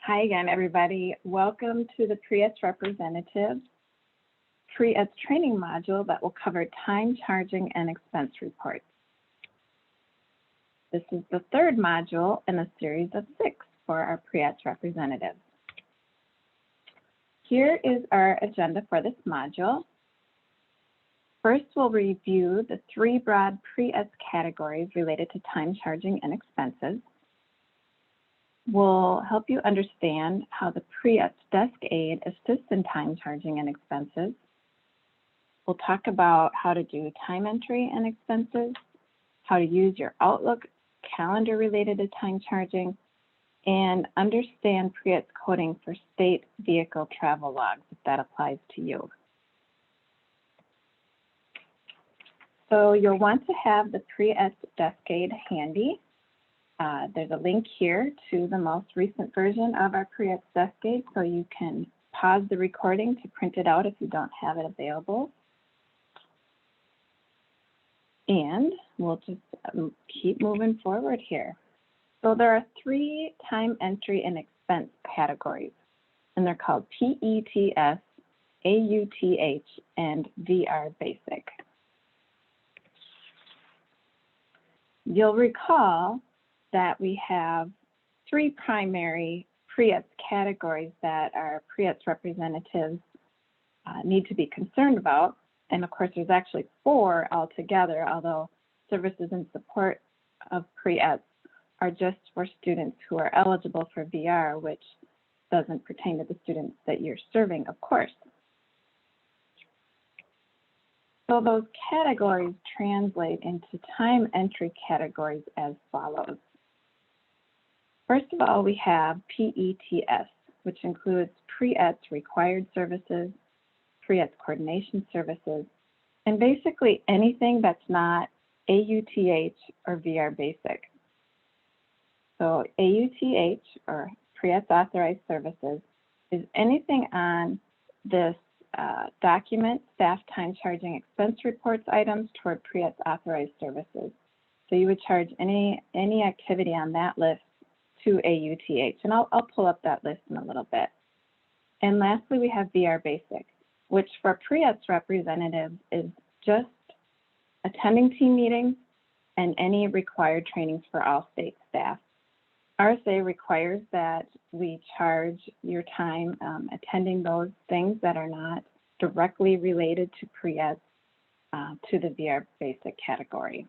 Hi again, everybody. Welcome to the PREETS Representative PREETS training module that will cover time, charging, and expense reports. This is the third module in a series of 6 for our PREETS representatives. Here is our agenda for this module. First, we'll review the 3 broad PREETS categories related to time, charging, and expenses. We'll help you understand how the PREETS desk aid assists in time, charging, and expenses. We'll talk about how to do time entry and expenses, how to use your Outlook calendar related to time charging, and understand PREETS coding for state vehicle travel logs, if that applies to you. So you'll want to have the PREETS desk aid handy. There's a link here to the most recent version of our PREETS desk aid, so you can pause the recording to print it out if you don't have it available. And we'll just keep moving forward here. So there are 3 time entry and expense categories, and they're called PETS, AUTH, and VR Basic. You'll recall that we have 3 primary PREETS categories that our PREETS representatives need to be concerned about. And of course, there's actually 4 altogether, although services and support of PREETS are just for students who are eligible for VR, which doesn't pertain to the students that you're serving, of course. So those categories translate into time entry categories as follows. First of all, we have PETS, which includes PREETS required services, PREETS coordination services, and basically anything that's not AUTH or VR Basic. So AUTH, or PREETS authorized services, is anything on this document, staff time charging expense reports items toward PREETS authorized services. So you would charge any activity on that list to AUTH, and I'll pull up that list in a little bit. And lastly, we have VR Basic, which for PREETS representatives is just attending team meetings and any required trainings for all state staff. RSA requires that we charge your time attending those things that are not directly related to PREETS to the VR Basic category.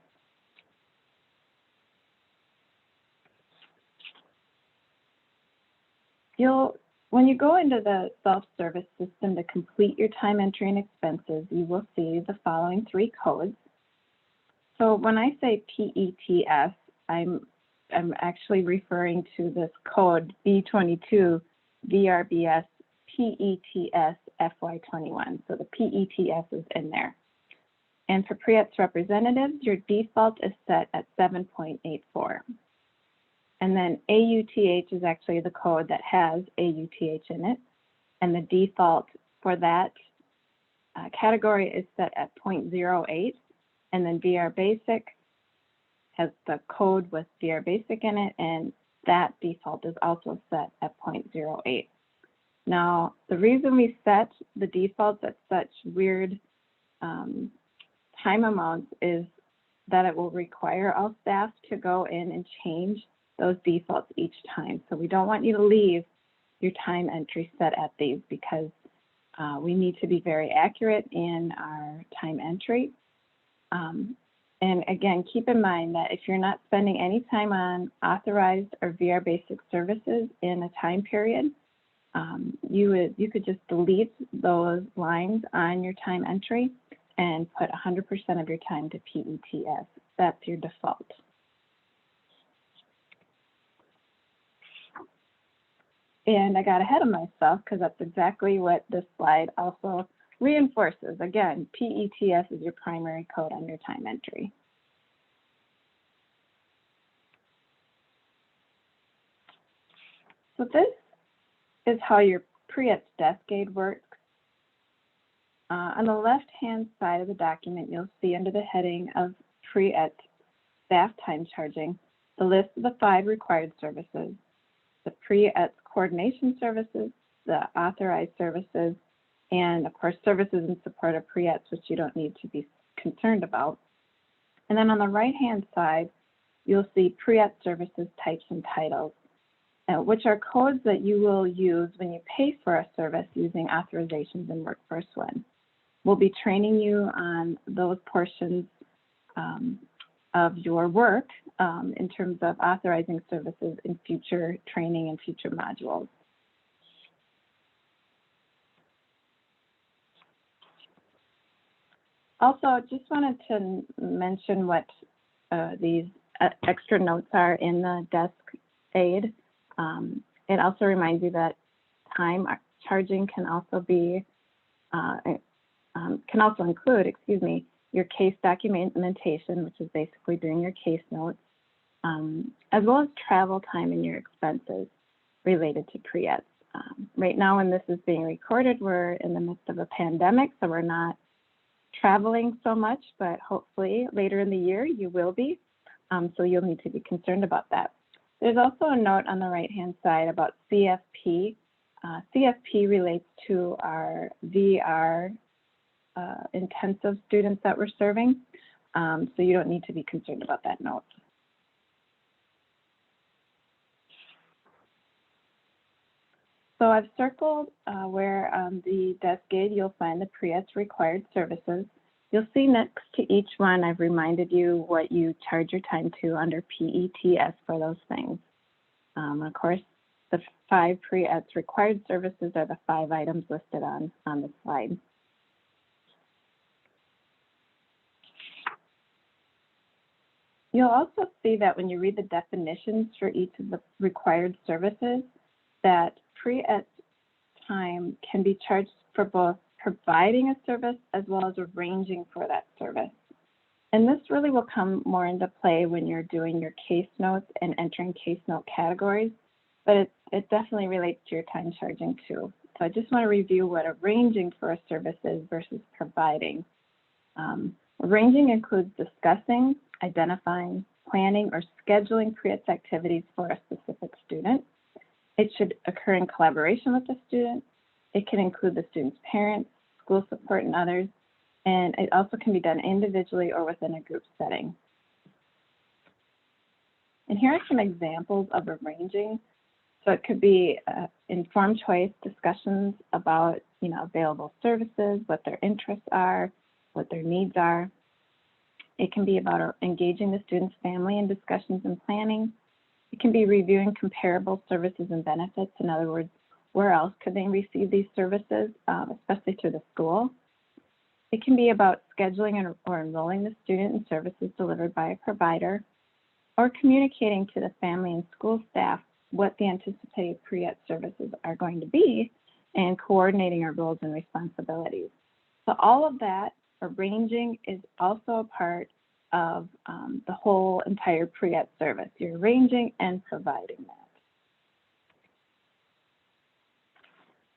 When you go into the self-service system to complete your time entry and expenses, you will see the following 3 codes. So when I say PETS, I'm actually referring to this code B22 VRBS PETS FY21. So the PETS is in there. And for PREETS representatives, your default is set at 7.84. And then AUTH is actually the code that has AUTH in it. And the default for that category is set at 0.08. And then VR Basic has the code with VR Basic in it, and that default is also set at 0.08. Now, the reason we set the defaults at such weird time amounts is that it will require all staff to go in and change those defaults each time. So we don't want you to leave your time entry set at these because we need to be very accurate in our time entry. And again, keep in mind that if you're not spending any time on authorized or VR Basic services in a time period, you could just delete those lines on your time entry and put 100% of your time to PETS. That's your default. And I got ahead of myself because that's exactly what this slide also reinforces. Again, PETS is your primary code on your time entry. So this is how your PREETS desk aid works. On the left-hand side of the document, you'll see under the heading of PREETS staff time charging, the list of the 5 required services, the PREETS coordination services, the authorized services, and of course services in support of pre-ETS, which you don't need to be concerned about. And then on the right-hand side, you'll see pre-ETS services types and titles, which are codes that you will use when you pay for a service using authorizations in Workforce One. We'll be training you on those portions of your work in terms of authorizing services in future training and future modules. Also, just wanted to mention what these extra notes are in the desk aid. It also reminds you that time charging can also be include, your case documentation, which is basically doing your case notes, as well as travel time and your expenses related to pre-ETS. Right now, when this is being recorded, we're in the midst of a pandemic, so we're not traveling so much, but hopefully later in the year you will be, so you'll need to be concerned about that. There's also a note on the right-hand side about CFP. CFP relates to our VR intensive students that we're serving, so you don't need to be concerned about that note. So I've circled where on the desk aid you'll find the pre-ETS required services. You'll see next to each one I've reminded you what you charge your time to under PETS for those things. Of course, the 5 pre-ETS required services are the 5 items listed on the slide. You'll also see that when you read the definitions for each of the required services, that pre-ETS time can be charged for both providing a service as well as arranging for that service. And this really will come more into play when you're doing your case notes and entering case note categories, but it definitely relates to your time charging too. So I just want to review what arranging for a service is versus providing. Arranging includes discussing, identifying, planning, or scheduling pre-ETS activities for a specific student. It should occur in collaboration with the student. It can include the student's parents, school support, and others. And it also can be done individually or within a group setting. And here are some examples of arranging. So it could be informed choice discussions about, available services, what their interests are, what their needs are. It can be about engaging the student's family in discussions and planning. It can be reviewing comparable services and benefits. In other words, where else could they receive these services, especially through the school? It can be about scheduling or enrolling the student in services delivered by a provider, or communicating to the family and school staff what the anticipated pre-ETS services are going to be and coordinating our roles and responsibilities. So all of that arranging is also a part of the whole entire pre-ETS service. You're arranging and providing that.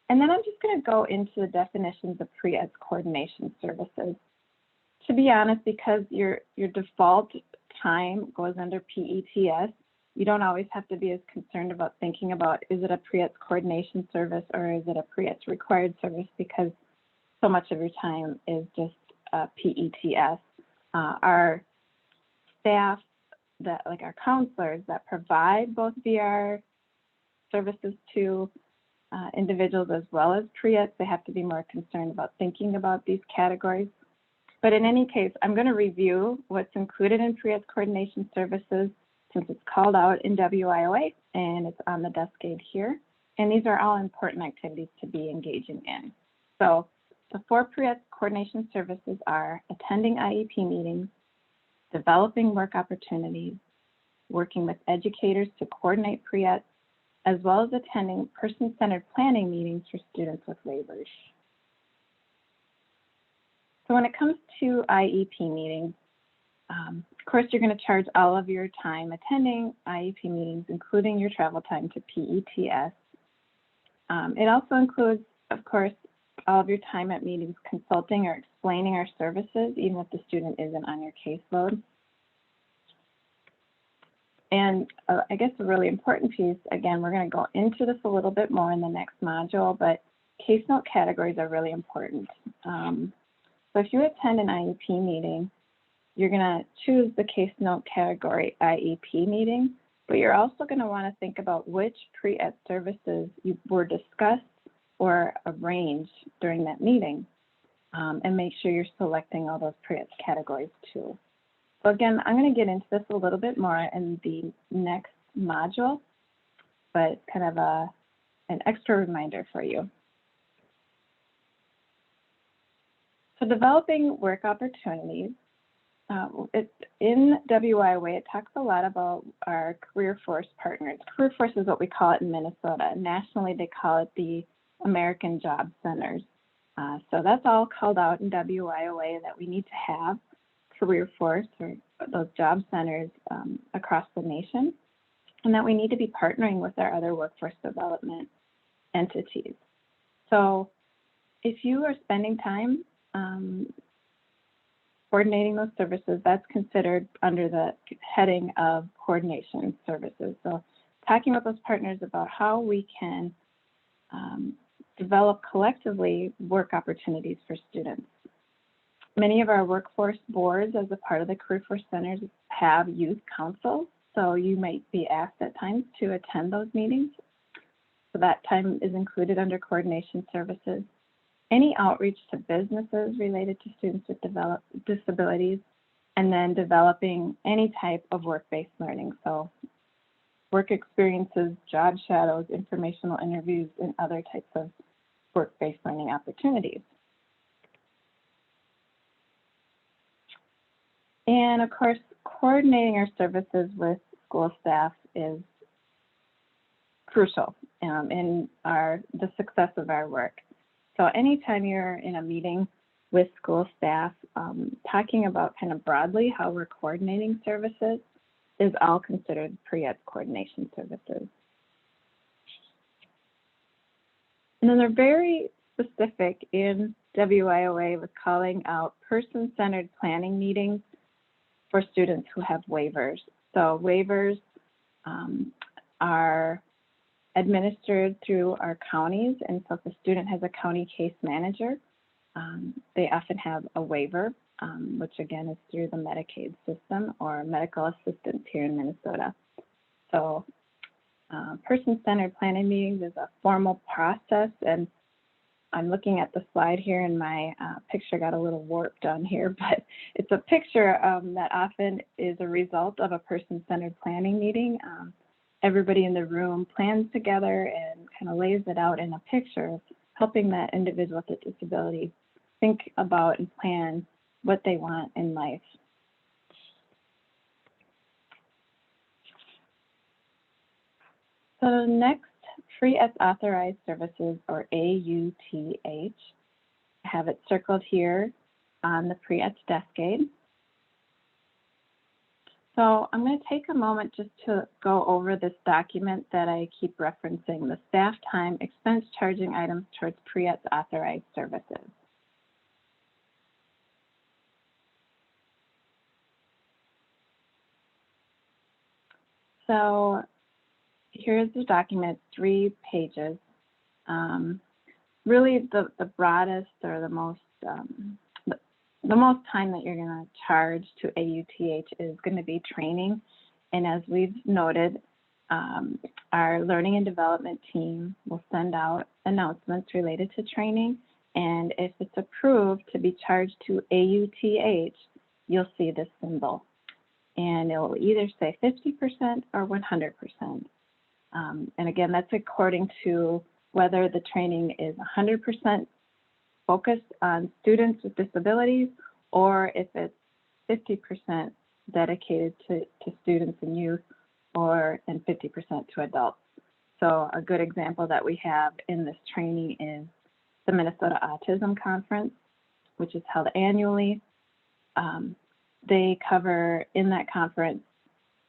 And then I'm just going to go into the definitions of pre-ETS coordination services. To be honest, because your default time goes under PETS, you don't always have to be as concerned about thinking about, is it a pre-ETS coordination service or is it a pre-ETS required service, because so much of your time is just PETS. Our staff, like our counselors that provide both VR services to individuals as well as pre-ETS, they have to be more concerned about thinking about these categories. But in any case, I'm going to review what's included in pre-ETS coordination services since it's called out in WIOA and it's on the desk aid here. And these are all important activities to be engaging in. So the 4 pre-ETS coordination services are attending IEP meetings, developing work opportunities, working with educators to coordinate pre-ETS, as well as attending person-centered planning meetings for students with waivers. So when it comes to IEP meetings, of course, you're going to charge all of your time attending IEP meetings, including your travel time to PETS. It also includes, of course, all of your time at meetings consulting or explaining our services, even if the student isn't on your caseload. And I guess a really important piece, again, we're going to go into this a little bit more in the next module, but case note categories are really important. So if you attend an IEP meeting, you're going to choose the case note category IEP meeting, but you're also going to want to think about which pre-ed services were discussed or arranged during that meeting, and make sure you're selecting all those pre-ed categories too. So again, I'm going to get into this a little bit more in the next module, but it's kind of an extra reminder for you. So developing work opportunities, it's in WIOA, it talks a lot about our Career Force partners. Career Force is what we call it in Minnesota. Nationally, they call it the American Job Centers. So that's all called out in WIOA that we need to have Career Force or those job centers across the nation, and that we need to be partnering with our other workforce development entities. So if you are spending time coordinating those services, that's considered under the heading of coordination services. So talking with those partners about how we can develop collectively work opportunities for students. Many of our workforce boards, as a part of the Career Force Centers, have youth councils, so you might be asked at times to attend those meetings. So that time is included under coordination services. Any outreach to businesses related to students with disabilities, and then developing any type of work-based learning. So work experiences, job shadows, informational interviews, and other types of work-based learning opportunities. And of course, coordinating our services with school staff is crucial in the success of our work. So anytime you're in a meeting with school staff, talking about kind of broadly how we're coordinating services is all considered pre-ed coordination services. And then they're very specific in WIOA with calling out person-centered planning meetings for students who have waivers. So waivers are administered through our counties, and so if a student has a county case manager, they often have a waiver, which again is through the Medicaid system or medical assistance here in Minnesota. So person-centered planning meetings is a formal process, and I'm looking at the slide here, and my picture got a little warped on here, but it's a picture that often is a result of a person-centered planning meeting. Everybody in the room plans together and kind of lays it out in a picture, helping that individual with a disability think about and plan what they want in life. So next, Free as Authorized Services, or AUTH. I have it circled here on the pre-ed desk aid. So I'm going to take a moment just to go over this document that I keep referencing, the staff time expense charging items towards pre-ed authorized services. So here's the document, 3 pages. Really the broadest or the most time that you're going to charge to AUTH is going to be training. And as we've noted, our learning and development team will send out announcements related to training. And if it's approved to be charged to AUTH, you'll see this symbol. And it will either say 50% or 100%. And again, that's according to whether the training is 100% focused on students with disabilities, or if it's 50% dedicated to students and youth, and 50% to adults. So a good example that we have in this training is the Minnesota Autism Conference, which is held annually. They cover in that conference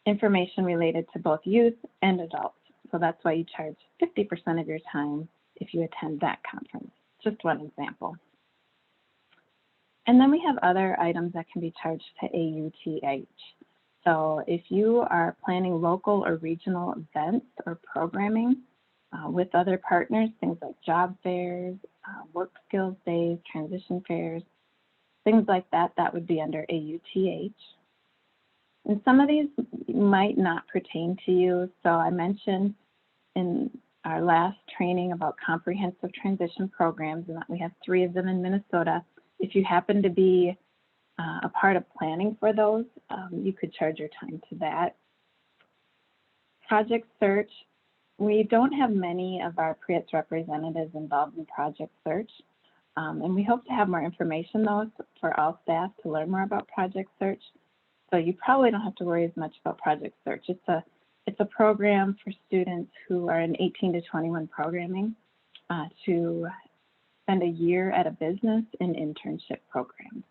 information related to both youth and adults. So that's why you charge 50% of your time if you attend that conference. Just one example. And then we have other items that can be charged to AUTH. So if you are planning local or regional events or programming with other partners, things like job fairs, work skills days, transition fairs, things like that, that would be under AUTH. And some of these might not pertain to you. So I mentioned in our last training about comprehensive transition programs, and that we have 3 of them in Minnesota. If you happen to be a part of planning for those, you could charge your time to that. Project Search, we don't have many of our PREATS representatives involved in Project Search, and we hope to have more information though for all staff to learn more about Project Search. So you probably don't have to worry as much about Project Search. It's a program for students who are in 18 to 21 programming to spend a year at a business in internship programs.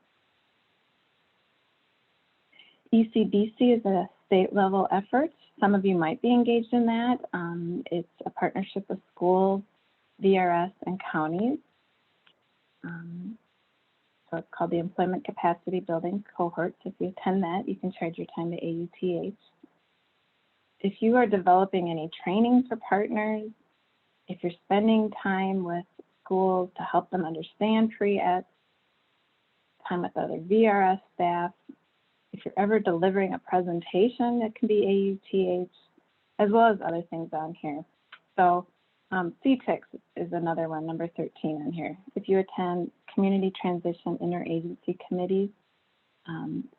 ECBC is a state level effort. Some of you might be engaged in that. It's a partnership with schools, VRS, and counties. So it's called the Employment Capacity Building Cohort. So if you attend that, you can charge your time to AUTH. If you are developing any training for partners, if you're spending time with schools to help them understand PREATS, time with other VRS staff, if you're ever delivering a presentation, it can be AUTH, as well as other things on here. So CTICS is another one, number 13 on here. If you attend community transition interagency committees,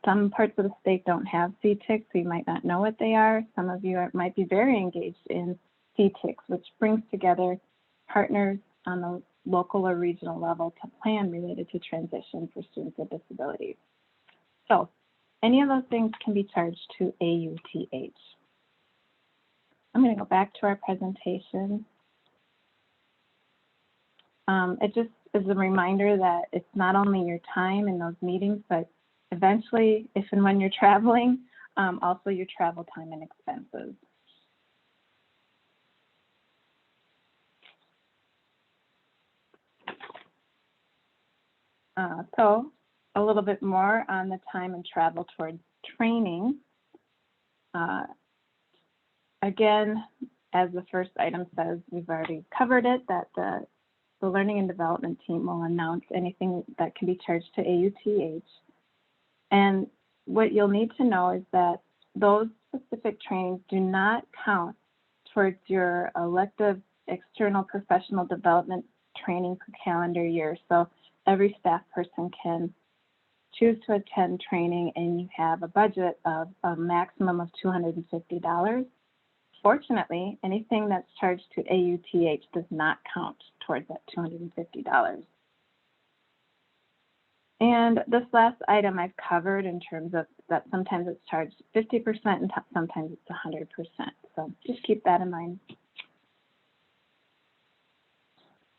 some parts of the state don't have CTICS, so you might not know what they are. Some of you might be very engaged in CTICS, which brings together partners on the local or regional level to plan related to transition for students with disabilities. So any of those things can be charged to AUTH. I'm going to go back to our presentation. It just is a reminder that it's not only your time in those meetings, but eventually, if and when you're traveling, also your travel time and expenses. So a little bit more on the time and travel towards training. Again, as the first item says, we've already covered it, that the Learning and Development team will announce anything that can be charged to AUTH. And what you'll need to know is that those specific trainings do not count towards your elective external professional development training per calendar year. So every staff person can choose to attend training, and you have a budget of a maximum of $250. Fortunately, anything that's charged to AUTH does not count towards that $250. And this last item I've covered in terms of that sometimes it's charged 50% and sometimes it's 100%. So just keep that in mind.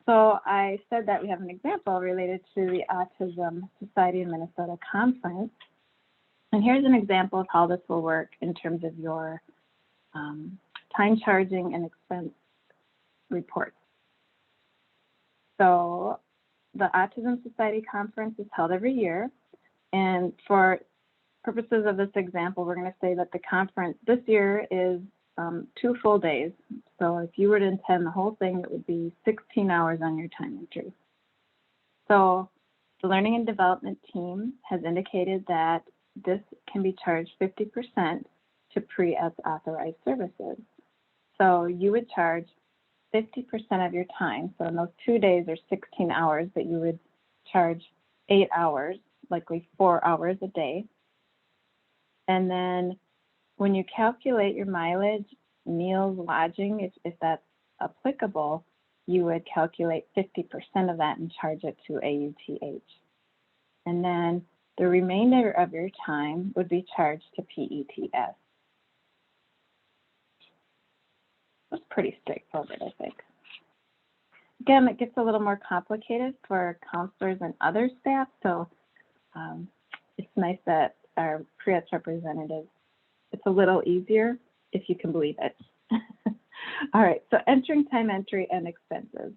So I said that we have an example related to the Autism Society of Minnesota conference. And here's an example of how this will work in terms of your time charging and expense reports. So the Autism Society conference is held every year. And for purposes of this example, we're going to say that the conference this year is 2 full days. So if you were to attend the whole thing, it would be 16 hours on your time entry. So the Learning and Development team has indicated that this can be charged 50% to PREATS authorized services. So you would charge 50% of your time. So in those 2 days or 16 hours that you would charge 8 hours, likely 4 hours a day. And then when you calculate your mileage, meals, lodging, if that's applicable, you would calculate 50% of that and charge it to AUTH. And then the remainder of your time would be charged to PETS. That's pretty straightforward, I think. Again, it gets a little more complicated for counselors and other staff, so it's nice that our PREATS representatives, it's a little easier if you can believe it. All right, so entering time entry and expenses.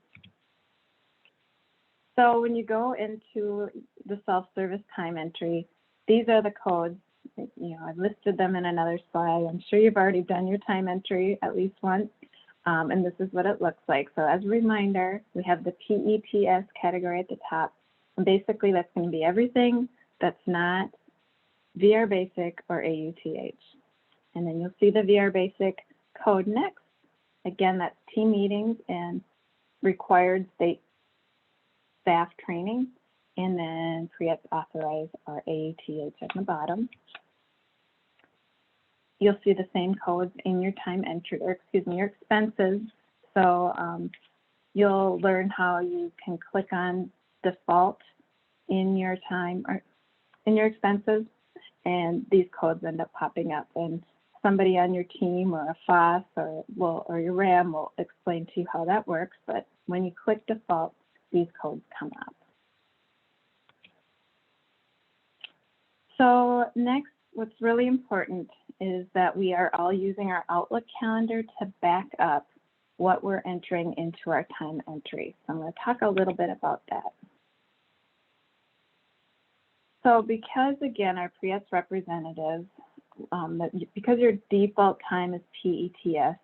So when you go into the self-service time entry, these are the codes I've listed them in another slide. I'm sure you've already done your time entry at least once, and this is what it looks like. So as a reminder, we have the PETS category at the top, and basically that's going to be everything that's not VR Basic or AUTH. And then you'll see the VR Basic code next. Again, that's team meetings and required state staff training, and then PREATS authorized or AUTH at the bottom. You'll see the same codes in your time entry, or excuse me, your expenses. So you'll learn how you can click on default in your time or in your expenses, and these codes end up popping up. And somebody on your team or a FOSS or your RAM will explain to you how that works. But when you click default, these codes come up. So next, what's really important is that we are all using our Outlook calendar to back up what we're entering into our time entry. So I'm going to talk a little bit about that. So because, again, our PREATS representatives, because your default time is PETS,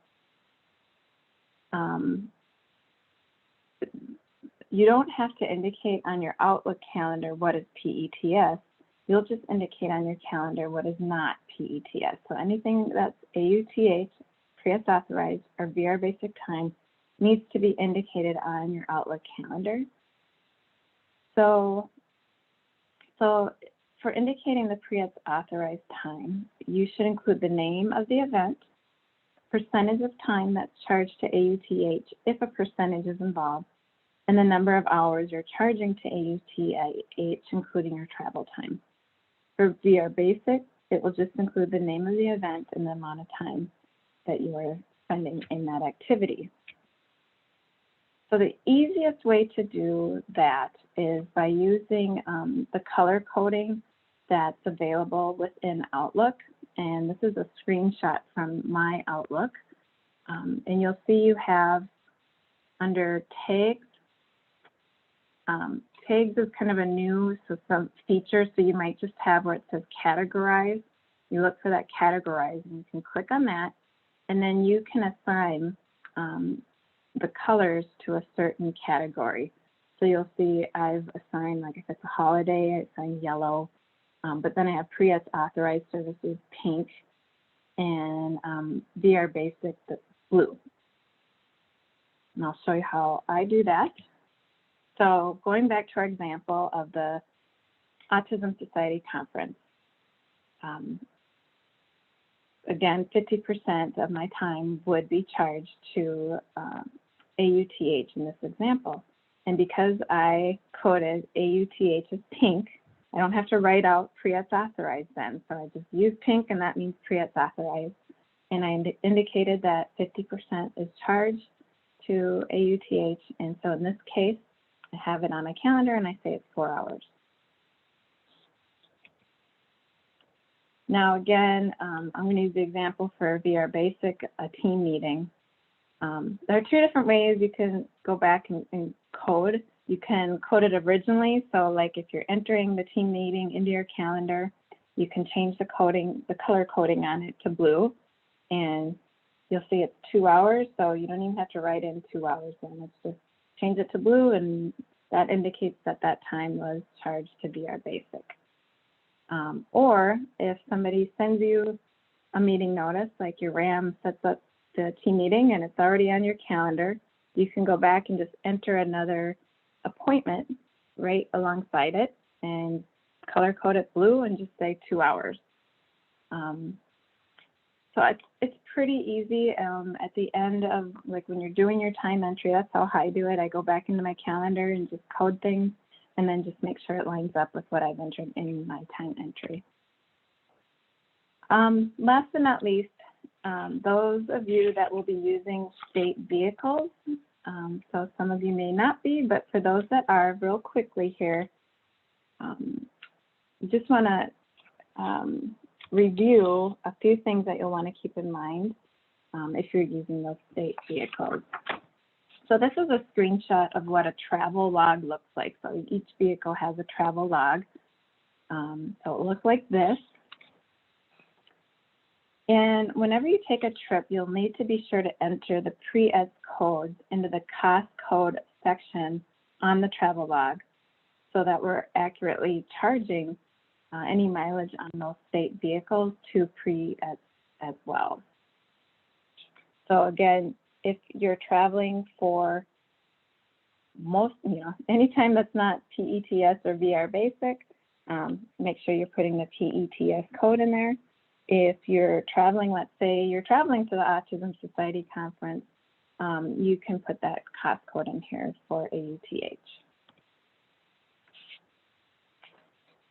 you don't have to indicate on your Outlook calendar what is PETS. You'll just indicate on your calendar what is not PETS. So anything that's AUTH, PREATS authorized, or VR Basic time needs to be indicated on your Outlook calendar. So for indicating the PREATS authorized time, you should include the name of the event, percentage of time that's charged to AUTH if a percentage is involved, and the number of hours you're charging to AUTH, including your travel time. For VR Basic, it will just include the name of the event and the amount of time that you are spending in that activity. So the easiest way to do that is by using the color coding that's available within Outlook. And this is a screenshot from my Outlook. And you'll see you have under tags, tags is kind of a new some feature, so you might just have where it says categorize. You look for that categorize and you can click on that, and then you can assign the colors to a certain category. So you'll see I've assigned, like if it's a holiday, I assign yellow, but then I have PREATS authorized services pink, and VR Basic blue. And I'll show you how I do that. So going back to our example of the Autism Society Conference, again, 50% of my time would be charged to AUTH in this example. And because I coded AUTH as pink, I don't have to write out PREATS authorized then. So I just use pink, and that means PREATS authorized. And I indicated that 50% is charged to AUTH. And so in this case, I have it on my calendar and I say it's 4 hours. Now again, I'm going to use the example for VR Basic, a team meeting. There are two different ways you can go back and code. You can code it originally, so like if you're entering the team meeting into your calendar, you can change the coding, the color coding on it to blue, and you'll see it's 2 hours, so you don't even have to write in 2 hours then. It's just change it to blue, and that indicates that that time was charged to VR Basic. Or if somebody sends you a meeting notice, like your RAM sets up the team meeting and it's already on your calendar, you can go back and just enter another appointment right alongside it and color code it blue and just say 2 hours. So it's pretty easy. At the end of, like when you're doing your time entry, that's how I do it. I go back into my calendar and just code things and then just make sure it lines up with what I've entered in my time entry. Last but not least, those of you that will be using state vehicles, so some of you may not be, but for those that are, real quickly here, just want to review a few things that you'll want to keep in mind if you're using those state vehicles. So this is a screenshot of what a travel log looks like. So each vehicle has a travel log. So it looks like this. And whenever you take a trip, you'll need to be sure to enter the pre-ETS codes into the cost code section on the travel log so that we're accurately charging any mileage on those state vehicles to pre-ETS as well. So again, if you're traveling for anytime that's not PETS or VR Basic, make sure you're putting the PETS code in there. If you're traveling, let's say you're traveling to the Autism Society conference, you can put that cost code in here for AUTH.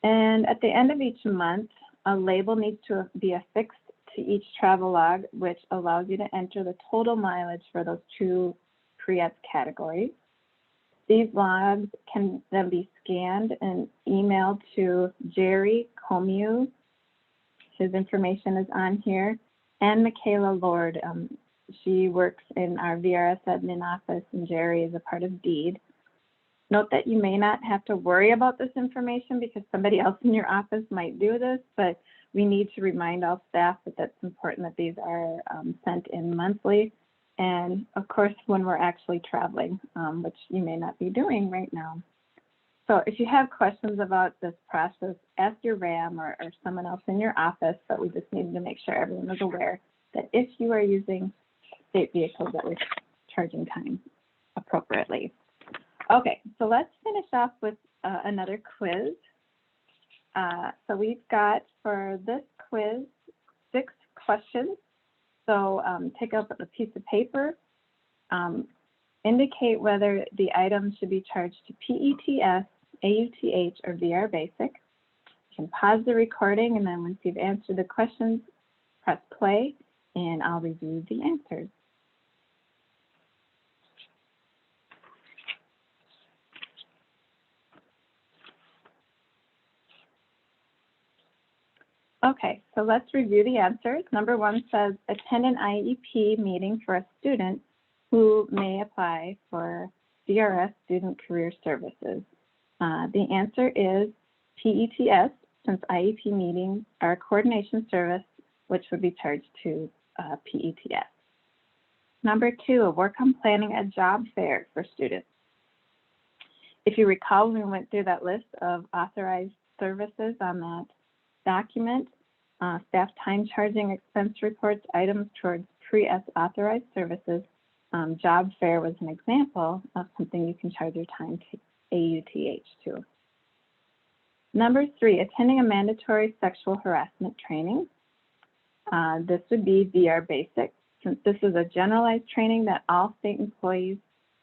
And at the end of each month, a label needs to be affixed to each travel log, which allows you to enter the total mileage for those two pre-ETS categories. These logs can then be scanned and emailed to Jerry Comeau. His information is on here, and Michaela Lord. She works in our VRS admin office, and Jerry is a part of DEED. Note that you may not have to worry about this information because somebody else in your office might do this, but we need to remind all staff that that's important that these are sent in monthly. And of course, when we're actually traveling, which you may not be doing right now. So if you have questions about this process, ask your RAM or someone else in your office, but we just needed to make sure everyone is aware that if you are using state vehicles, that we're charging time appropriately. Okay, so let's finish off with another quiz. So we've got for this quiz 6 questions. So take up a piece of paper, indicate whether the item should be charged to PETS, AUTH, or VR Basic. You can pause the recording, and then once you've answered the questions, press play, and I'll review the answers. Okay, so let's review the answers. Number 1 says, attend an IEP meeting for a student who may apply for VRS Student Career Services. The answer is PETS, since IEP meetings are a coordination service, which would be charged to PETS. Number 2, work on planning a job fair for students. If you recall, when we went through that list of authorized services on that document, staff time charging expense reports, items towards pre-ETS authorized services, job fair was an example of something you can charge your time to AUTH to. Number 3, attending a mandatory sexual harassment training. This would be VR Basic, since this is a generalized training that all state employees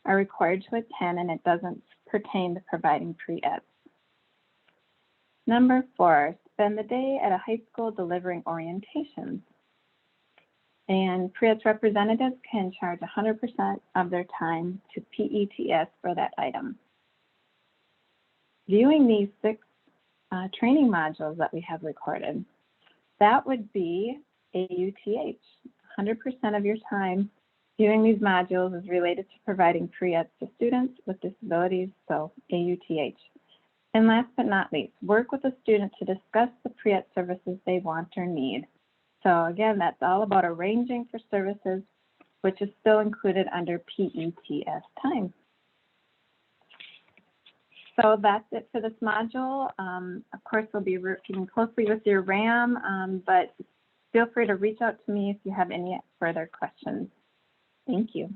are required to attend, and it doesn't pertain to providing pre-ETS. Number 4, spend the day at a high school delivering orientations. And pre-ETS representatives can charge 100% of their time to PETS for that item. Viewing these 6 training modules that we have recorded, that would be AUTH. 100% of your time viewing these modules is related to providing pre-ETS to students with disabilities, so AUTH. And last but not least, work with a student to discuss the pre-ETS services they want or need. So again, that's all about arranging for services, which is still included under PETS time. So that's it for this module. Of course, we'll be working closely with your RAM, but feel free to reach out to me if you have any further questions. Thank you.